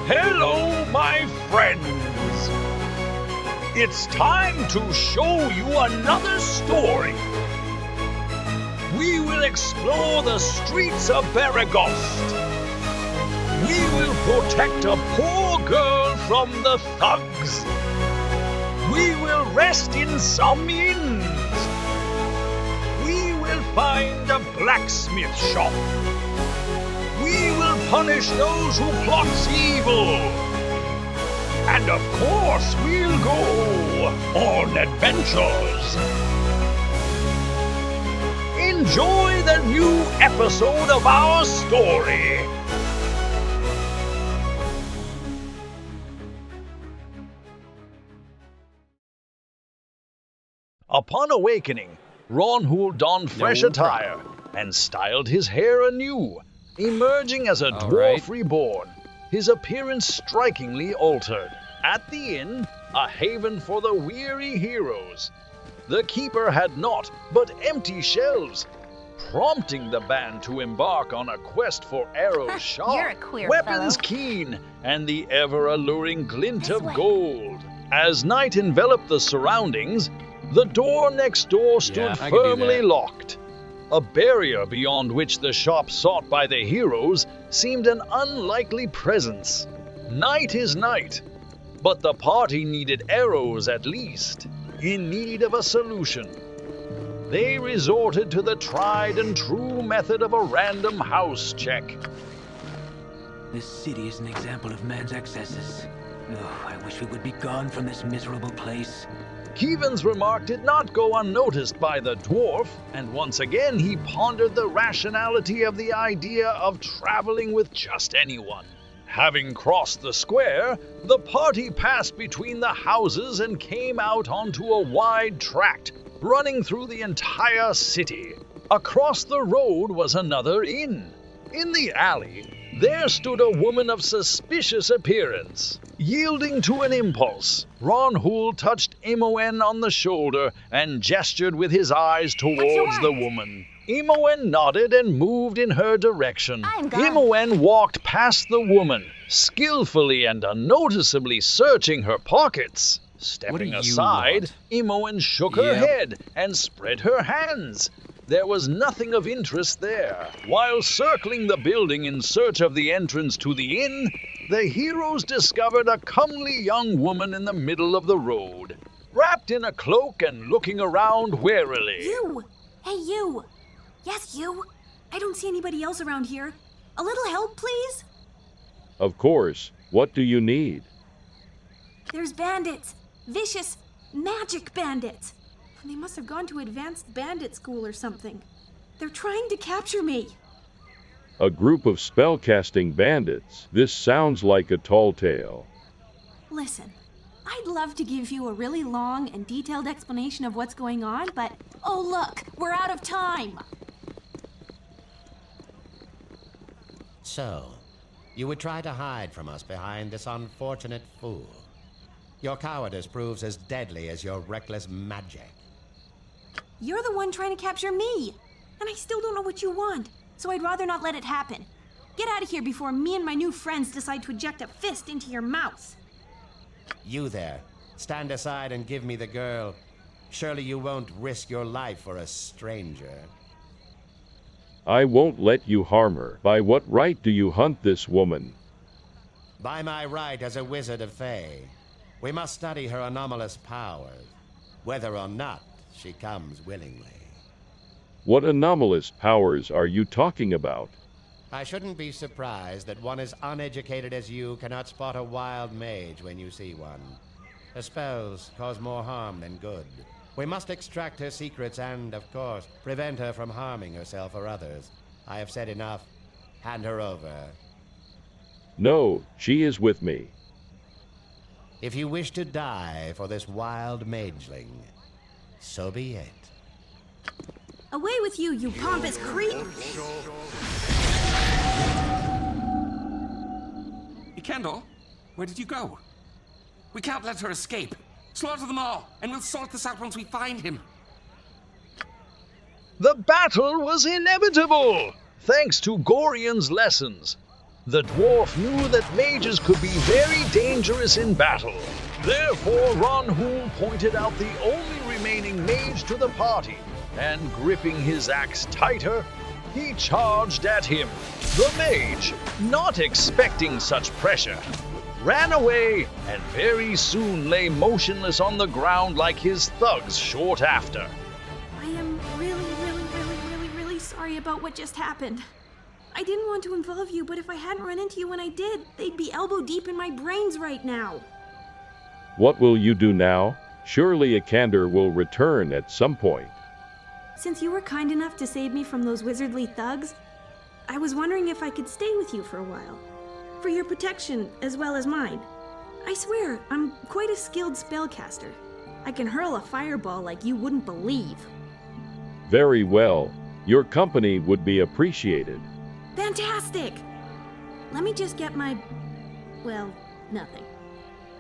Hello, my friends! It's time to show you another story. We will explore the streets of Beregost. We will protect a poor girl from the thugs. We will rest in some inns. We will find a blacksmith shop. We will punish those who plot evil. And of course, we'll go on adventures. Enjoy the new episode of our story. Upon awakening, Ronhul donned fresh attire and styled his hair anew, emerging as a dwarf reborn, his appearance strikingly altered. At the inn, a haven for the weary heroes, the keeper had naught but empty shelves, prompting the band to embark on a quest for arrows sharp, weapons keen, and the ever-alluring glint of gold. As night enveloped the surroundings, the door next door stood firmly locked. A barrier beyond which the shop sought by the heroes seemed an unlikely presence. Night is night, but the party needed arrows at least, in need of a solution. They resorted to the tried and true method of a random house check. This city is an example of man's excesses. Oh, I wish we would be gone from this miserable place. Keevan's remark did not go unnoticed by the dwarf, and once again he pondered the rationality of the idea of traveling with just anyone. Having crossed the square, the party passed between the houses and came out onto a wide tract, running through the entire city. Across the road was another inn. In the alley, there stood a woman of suspicious appearance. Yielding to an impulse, Ronhul touched Imoen on the shoulder and gestured with his eyes towards the woman. Imoen nodded and moved in her direction. Imoen walked past the woman, skillfully and unnoticeably searching her pockets. Stepping aside, Imoen shook her head and spread her hands. There was nothing of interest there. While circling the building in search of the entrance to the inn, the heroes discovered a comely young woman in the middle of the road, wrapped in a cloak and looking around warily. You! Hey, you! Yes, you! I don't see anybody else around here. A little help, please? Of course. What do you need? There's bandits. Vicious, magic bandits. They must have gone to advanced bandit school or something. They're trying to capture me. A group of spellcasting bandits. This sounds like a tall tale. Listen, I'd love to give you a really long and detailed explanation of what's going on, but oh look, we're out of time. So, you would try to hide from us behind this unfortunate fool. Your cowardice proves as deadly as your reckless magic. You're the one trying to capture me, and I still don't know what you want, so I'd rather not let it happen. Get out of here before me and my new friends decide to eject a fist into your mouth. You there, stand aside and give me the girl. Surely you won't risk your life for a stranger. I won't let you harm her. By what right do you hunt this woman? By my right as a wizard of Thay. We must study her anomalous powers, whether or not she comes willingly. What anomalous powers are you talking about? I shouldn't be surprised that one as uneducated as you cannot spot a wild mage when you see one. Her spells cause more harm than good. We must extract her secrets and, of course, prevent her from harming herself or others. I have said enough. Hand her over. No, she is with me. If you wish to die for this wild mageling, so be it. Away with you, you pompous creep! Kendall, where did you go? We can't let her escape. Slaughter them all, and we'll sort this out once we find him. The battle was inevitable, thanks to Gorian's lessons. The dwarf knew that mages could be very dangerous in battle. Therefore, Ronhul pointed out the only remaining mage to the party, and gripping his axe tighter, he charged at him. The mage, not expecting such pressure, ran away and very soon lay motionless on the ground like his thugs short after. I am really sorry about what just happened. I didn't want to involve you, but if I hadn't run into you when I did, they'd be elbow deep in my brains right now. What will you do now? Surely Ikander will return at some point. Since you were kind enough to save me from those wizardly thugs, I was wondering if I could stay with you for a while. For your protection, as well as mine. I swear, I'm quite a skilled spellcaster. I can hurl a fireball like you wouldn't believe. Very well. Your company would be appreciated. Fantastic! Let me just get my... well, nothing.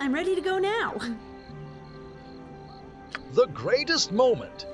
I'm ready to go now. The greatest moment.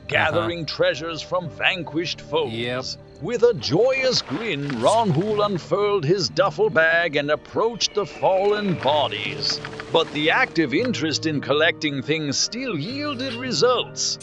Gathering treasures from vanquished foes. Yep. With a joyous grin, Ronhul unfurled his duffel bag and approached the fallen bodies. But the active interest in collecting things still yielded results,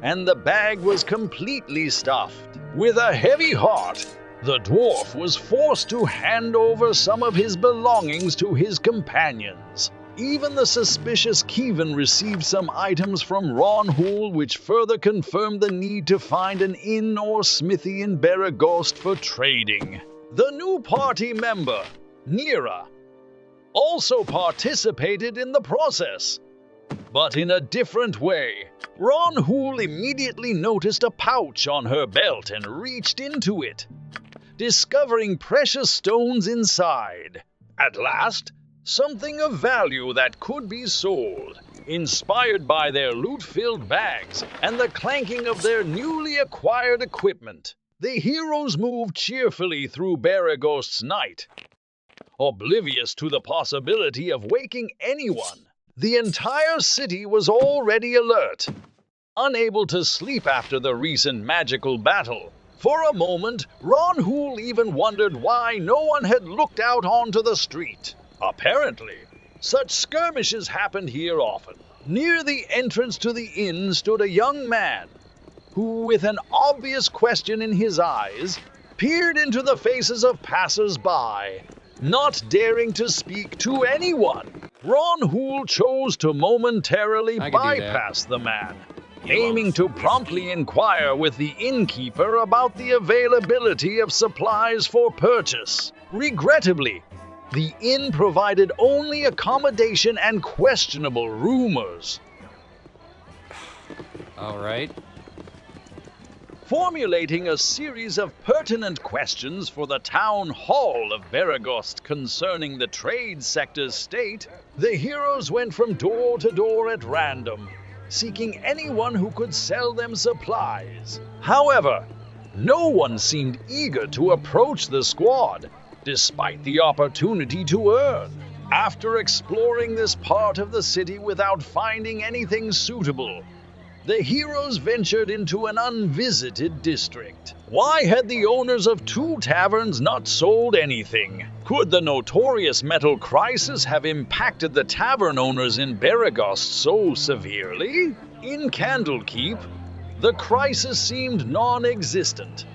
and the bag was completely stuffed. With a heavy heart, the dwarf was forced to hand over some of his belongings to his companions. Even the suspicious Kievan received some items from Ronhul, which further confirmed the need to find an inn or smithy in Beregost for trading. The new party member, Nira, also participated in the process, but in a different way. Ronhul immediately noticed a pouch on her belt and reached into it, discovering precious stones inside. At last, something of value that could be sold, inspired by their loot-filled bags and the clanking of their newly acquired equipment. The heroes moved cheerfully through Beregost's night, oblivious to the possibility of waking anyone. The entire city was already alert, unable to sleep after the recent magical battle. For a moment, Ronhul even wondered why no one had looked out onto the street. Apparently, such skirmishes happened here often. Near the entrance to the inn stood a young man who, with an obvious question in his eyes, peered into the faces of passers-by, not daring to speak to anyone. Ronhul chose to momentarily bypass the man, aiming to promptly inquire with the innkeeper about the availability of supplies for purchase. Regrettably, the inn provided only accommodation and questionable rumors. All right. Formulating a series of pertinent questions for the town hall of Beregost concerning the trade sector's state, the heroes went from door to door at random, seeking anyone who could sell them supplies. However, no one seemed eager to approach the squad, despite the opportunity to earn. After exploring this part of the city without finding anything suitable, the heroes ventured into an unvisited district. Why had the owners of 2 taverns not sold anything? Could the notorious metal crisis have impacted the tavern owners in Beregost so severely? In Candlekeep, the crisis seemed non-existent.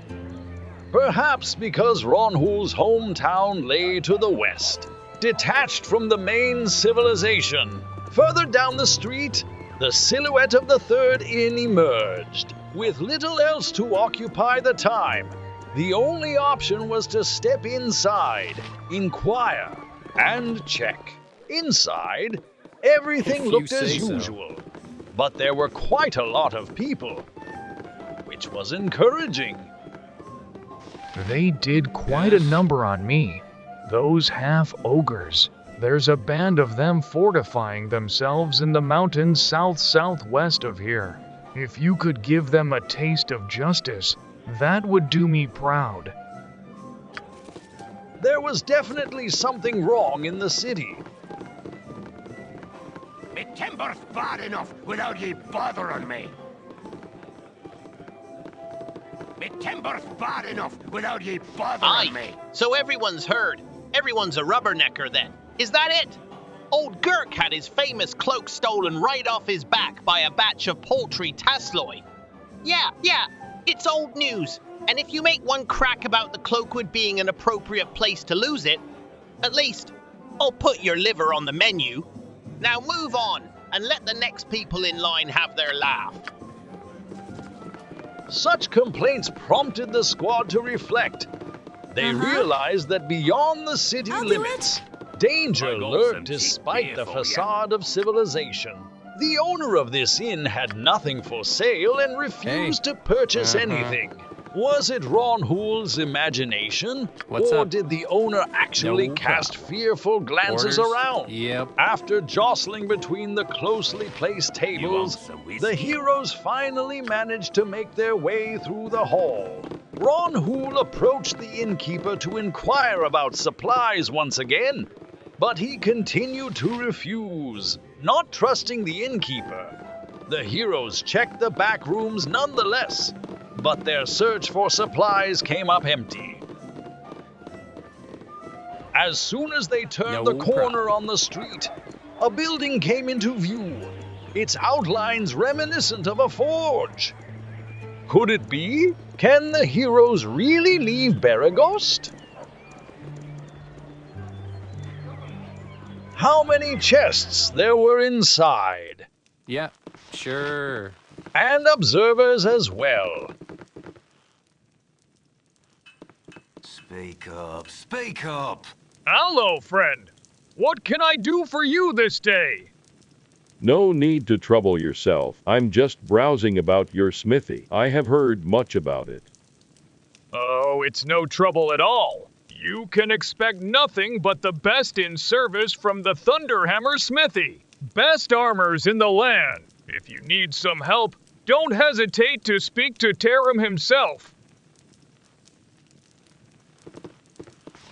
Perhaps because Ronhul's hometown lay to the west, detached from the main civilization. Further down the street, the silhouette of the third inn emerged. With little else to occupy the time, the only option was to step inside, inquire, and check. Inside, everything looked as usual, but there were quite a lot of people, which was encouraging. They did quite a number on me. Those half-ogres. There's a band of them fortifying themselves in the mountains south-southwest of here. If you could give them a taste of justice, that would do me proud. There was definitely something wrong in the city. Me timber's bad enough without ye bothering me. Me timber's bad enough without ye bothering me. So everyone's heard. Everyone's a rubbernecker then. Is that it? Old Gurk had his famous cloak stolen right off his back by a batch of poultry tasloi. Yeah, it's old news. And if you make one crack about the cloakwood being an appropriate place to lose it, at least I'll put your liver on the menu. Now move on and let the next people in line have their laugh. Such complaints prompted the squad to reflect. They realized that beyond the city limits, danger lurked despite the facade of civilization. The owner of this inn had nothing for sale and refused to purchase anything. Was it Ronhul's imagination? Or did the owner actually cast fearful glances around? After jostling between the closely placed tables, the heroes finally managed to make their way through the hall. Ronhul approached the innkeeper to inquire about supplies once again, but he continued to refuse, not trusting the innkeeper. The heroes checked the back rooms nonetheless, but their search for supplies came up empty. As soon as they turned the corner on the street, a building came into view, its outlines reminiscent of a forge. Could it be? Can the heroes really leave Beregost? How many chests there were inside? Yeah, sure. And observers as well. Speak up. Hello, friend. What can I do for you this day? No need to trouble yourself. I'm just browsing about your smithy. I have heard much about it. Oh, it's no trouble at all. You can expect nothing but the best in service from the Thunderhammer Smithy. Best armors in the land. If you need some help, don't hesitate to speak to Tarim himself.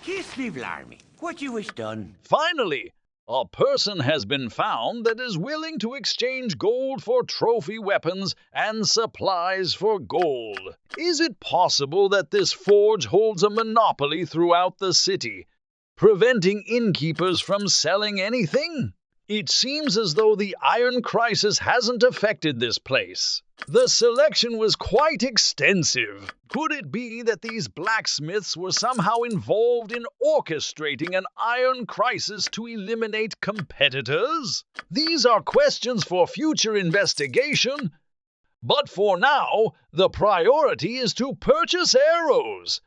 Kiss me, Blarmy. What you wish done? Finally, a person has been found that is willing to exchange gold for trophy weapons and supplies for gold. Is it possible that this forge holds a monopoly throughout the city, preventing innkeepers from selling anything? It seems as though the iron crisis hasn't affected this place. The selection was quite extensive. Could it be that these blacksmiths were somehow involved in orchestrating an iron crisis to eliminate competitors? These are questions for future investigation. But for now, the priority is to purchase arrows.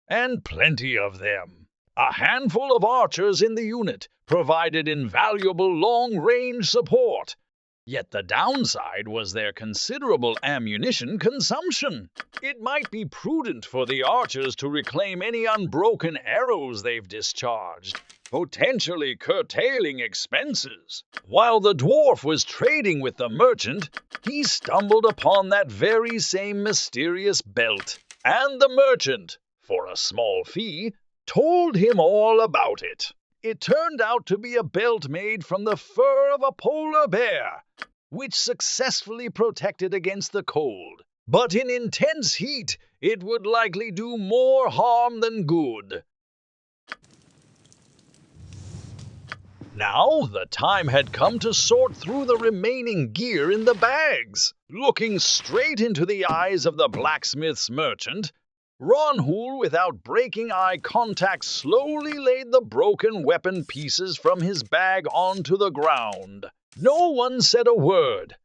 And plenty of them. A handful of archers in the unit provided invaluable long-range support. Yet the downside was their considerable ammunition consumption. It might be prudent for the archers to reclaim any unbroken arrows they've discharged, potentially curtailing expenses. While the dwarf was trading with the merchant, he stumbled upon that very same mysterious belt, and the merchant, for a small fee, told him all about it. It turned out to be a belt made from the fur of a polar bear, which successfully protected against the cold. But in intense heat, it would likely do more harm than good. Now the time had come to sort through the remaining gear in the bags. Looking straight into the eyes of the blacksmith's merchant, Ronhul, without breaking eye contact, slowly laid the broken weapon pieces from his bag onto the ground. No one said a word,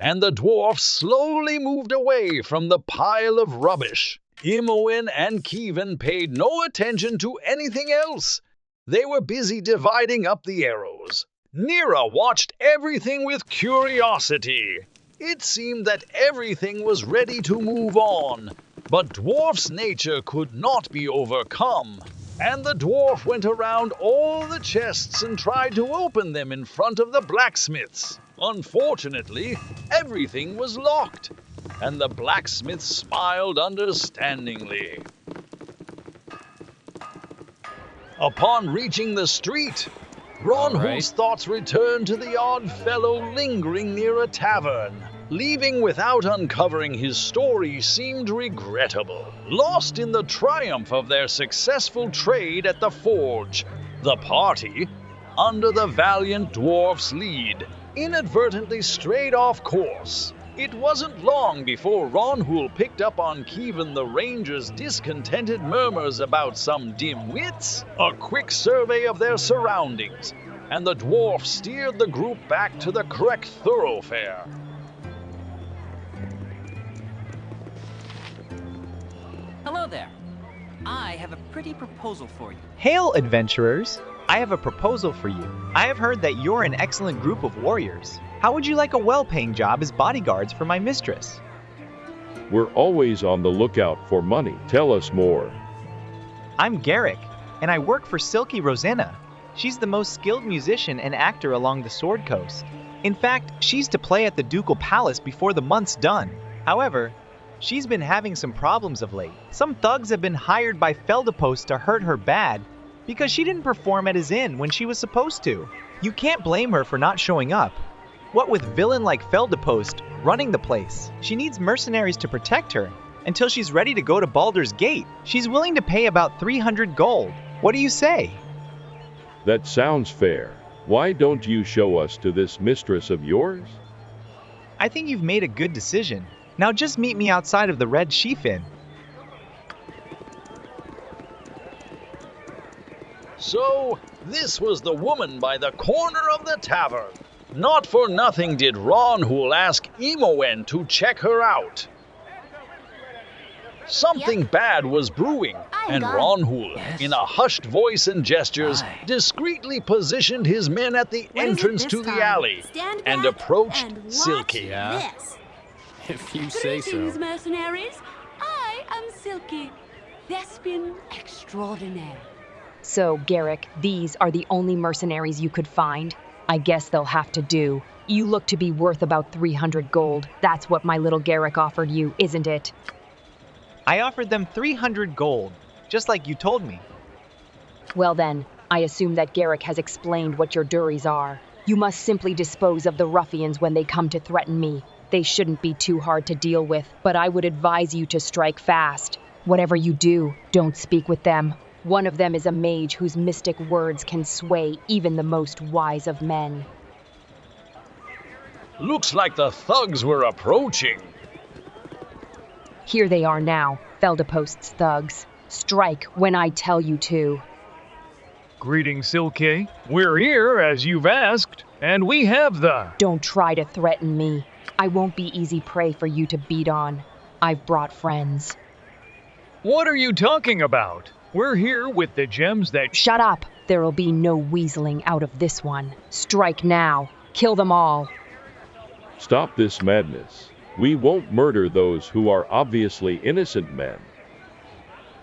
and the dwarf slowly moved away from the pile of rubbish. Imoen and Kevin paid no attention to anything else. They were busy dividing up the arrows. Nira watched everything with curiosity. It seemed that everything was ready to move on, but Dwarf's nature could not be overcome, and the dwarf went around all the chests and tried to open them in front of the blacksmiths. Unfortunately, everything was locked, and the blacksmith smiled understandingly. Upon reaching the street, Ronhul's thoughts returned to the odd fellow lingering near a tavern. Leaving without uncovering his story seemed regrettable, lost in the triumph of their successful trade at the forge. The party, under the valiant dwarf's lead, inadvertently strayed off course. It wasn't long before Ronhul picked up on Kevin the ranger's discontented murmurs about some dim wits, a quick survey of their surroundings, and the dwarf steered the group back to the correct thoroughfare. Hello there. I have a pretty proposal for you. Hail, adventurers! I have a proposal for you. I have heard that you're an excellent group of warriors. How would you like a well-paying job as bodyguards for my mistress? We're always on the lookout for money. Tell us more. I'm Garrick, and I work for Silky Rosanna. She's the most skilled musician and actor along the Sword Coast. In fact, she's to play at the Ducal Palace before the month's done. However, she's been having some problems of late. Some thugs have been hired by Feldepost to hurt her bad because she didn't perform at his inn when she was supposed to. You can't blame her for not showing up. What with villain like Feldepost running the place, she needs mercenaries to protect her until she's ready to go to Baldur's Gate. She's willing to pay about 300 gold. What do you say? That sounds fair. Why don't you show us to this mistress of yours? I think you've made a good decision. Now just meet me outside of the Red Sheaf Inn. So, this was the woman by the corner of the tavern. Not for nothing did Ronhul ask Imoen to check her out. Something bad was brewing, and Ronhul, in a hushed voice and gestures, discreetly positioned his men at the entrance to the alley and approached Silky. This. If you say so. Greetings, mercenaries. I am Silky, thespian extraordinaire. So, Garrick, these are the only mercenaries you could find? I guess they'll have to do. You look to be worth about 300 gold. That's what my little Garrick offered you, isn't it? I offered them 300 gold, just like you told me. Well then, I assume that Garrick has explained what your duries are. You must simply dispose of the ruffians when they come to threaten me. They shouldn't be too hard to deal with, but I would advise you to strike fast. Whatever you do, don't speak with them. One of them is a mage whose mystic words can sway even the most wise of men. Looks like the thugs were approaching. Here they are now, Feldepost's thugs. Strike when I tell you to. Greetings, Silky. We're here, as you've asked, and we have the... Don't try to threaten me. I won't be easy prey for you to beat on. I've brought friends. What are you talking about? We're here with the gems that... Shut up! There'll be no weaseling out of this one. Strike now. Kill them all. Stop this madness. We won't murder those who are obviously innocent men.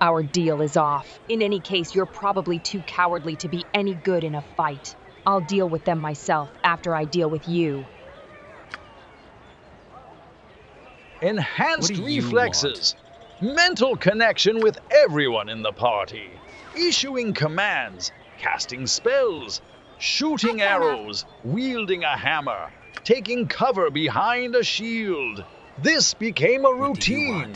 Our deal is off. In any case, you're probably too cowardly to be any good in a fight. I'll deal with them myself after I deal with you. Enhanced reflexes. Mental connection with everyone in the party. Issuing commands, casting spells, shooting arrows, wielding a hammer, taking cover behind a shield. This became a routine.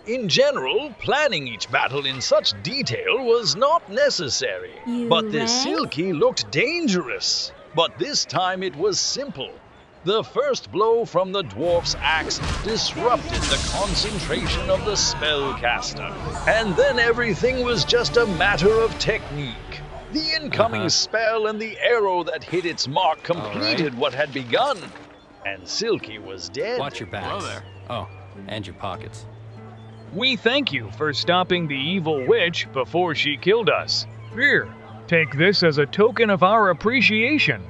In general, planning each battle in such detail was not necessary. But this Silky looked dangerous. But this time it was simple. The first blow from the dwarf's axe disrupted the concentration of the spellcaster. And then everything was just a matter of technique. The incoming spell and the arrow that hit its mark completed what had begun. And Silky was dead. Watch your backs. Hello there. Oh, and your pockets. We thank you for stopping the evil witch before she killed us. Here, take this as a token of our appreciation.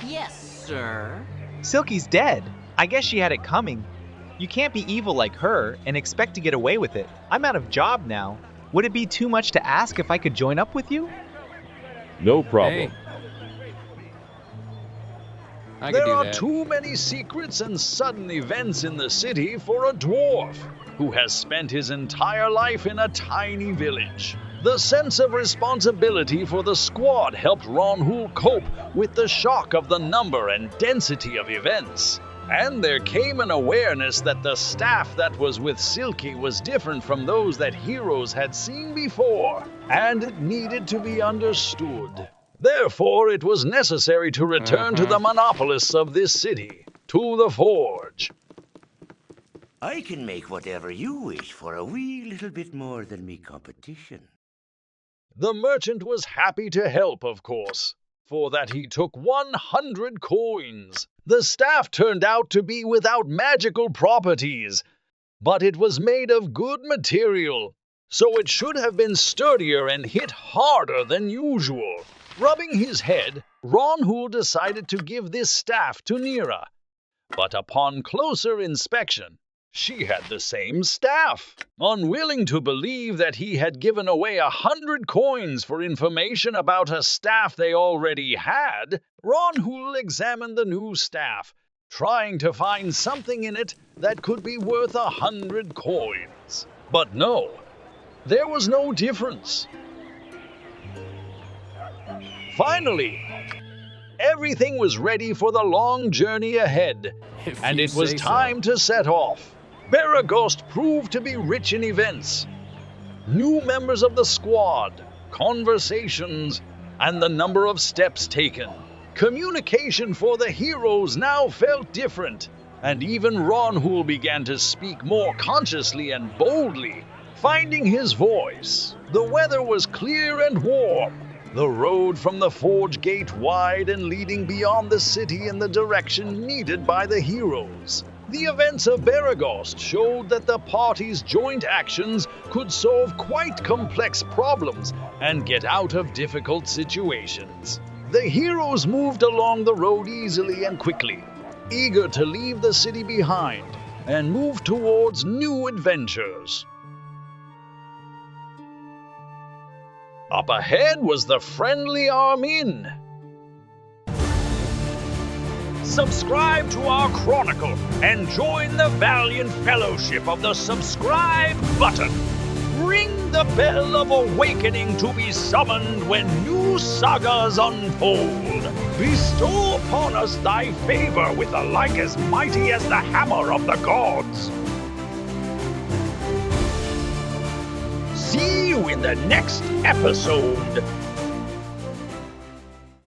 Yes, sir. Silky's dead. I guess she had it coming. You can't be evil like her and expect to get away with it. I'm out of job now. Would it be too much to ask if I could join up with you? No problem. Hey. There are too many secrets and sudden events in the city for a dwarf who has spent his entire life in a tiny village. The sense of responsibility for the squad helped Ronhul cope with the shock of the number and density of events. And there came an awareness that the staff that was with Silky was different from those that heroes had seen before, and it needed to be understood. Therefore, it was necessary to return to the monopolists of this city, to the forge. I can make whatever you wish for a wee little bit more than me competition. The merchant was happy to help, of course, for that he took 100 coins. The staff turned out to be without magical properties, but it was made of good material, so it should have been sturdier and hit harder than usual. Rubbing his head, Ronhul decided to give this staff to Nira, but upon closer inspection, she had the same staff. Unwilling to believe that he had given away 100 coins for information about a staff they already had, Ronhul examined the new staff, trying to find something in it that could be worth 100 coins. But no, there was no difference. Finally, everything was ready for the long journey ahead, and it was time to set off. Beregost proved to be rich in events. New members of the squad, conversations, and the number of steps taken. Communication for the heroes now felt different, and even Ronhul began to speak more consciously and boldly, finding his voice. The weather was clear and warm. The road from the forge gate wide and leading beyond the city in the direction needed by the heroes. The events of Beregost showed that the party's joint actions could solve quite complex problems and get out of difficult situations. The heroes moved along the road easily and quickly, eager to leave the city behind and move towards new adventures. Up ahead was the friendly Armin. Subscribe to our chronicle and join the valiant fellowship of the subscribe button. Ring the bell of awakening to be summoned when new sagas unfold. Bestow upon us thy favor with a like as mighty as the hammer of the gods. See you in the next episode.